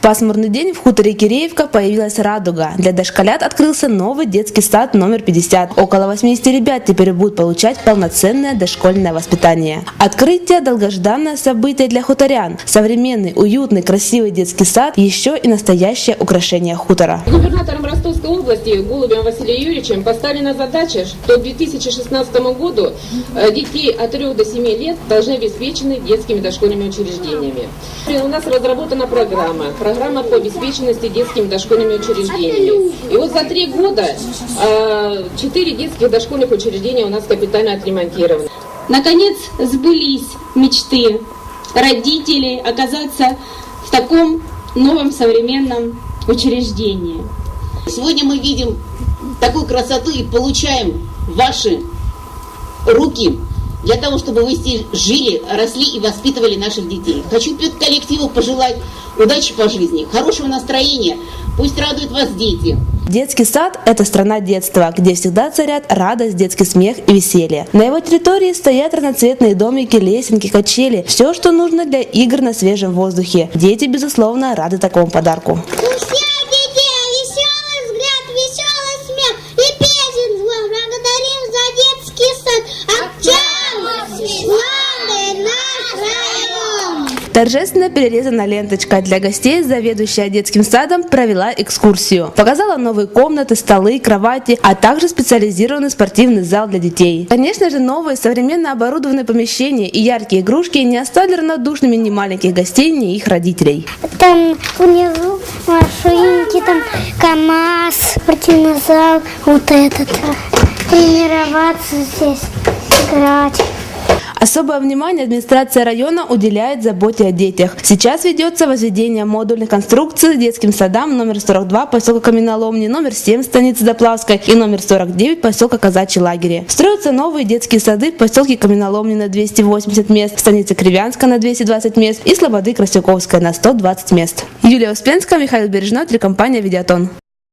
пасмурный день в хуторе Киреевка появилась радуга. Для дошколят открылся новый детский сад номер 50. Около 80 ребят теперь будут получать полноценное дошкольное воспитание. Открытие – долгожданное событие для хуторян. Современный, уютный, красивый детский сад – еще и настоящее украшение хутора. Губернатором Ростовской области Голубем Василием Юрьевичем поставлена задача, что к 2016 году детей от 3 до 7 лет должны обеспечены детскими дошкольными учреждениями. У нас разработана программа по обеспеченности детскими дошкольными учреждениями. И вот за 3 года 4 детских дошкольных учреждения у нас капитально отремонтированы. Наконец сбылись мечты родителей оказаться в таком новом современном учреждении. Сегодня мы видим такую красоту и получаем ваши руки для того, чтобы вы здесь жили, росли и воспитывали наших детей. Хочу коллективу пожелать удачи по жизни, хорошего настроения, пусть радуют вас дети. Детский сад – это страна детства, где всегда царят радость, детский смех и веселье. На его территории стоят разноцветные домики, лесенки, качели – все, что нужно для игр на свежем воздухе. Дети, безусловно, рады такому подарку. Торжественно перерезана ленточка. Для гостей заведующая детским садом провела экскурсию. Показала новые комнаты, столы, кровати, а также специализированный спортивный зал для детей. Конечно же, новые современно оборудованные помещения и яркие игрушки не оставили равнодушными ни маленьких гостей, ни их родителей. Там внизу машинки, там КамАЗ, спортивный зал, вот этот. Тренироваться здесь, играть. Особое внимание администрация района уделяет заботе о детях. Сейчас ведется возведение модульных конструкций детским садам номер 42 поселка Каменоломни, номер 7 станицы Заплавской и номер 49 поселка Казачьи лагеря. Строятся новые детские сады в поселке Каменоломни на 280 мест, в станице Кривянска на 220 мест и Слободы Красюковская на 120 мест. Юлия Успенская, Михаил Бережной, телекомпания «Видеотон».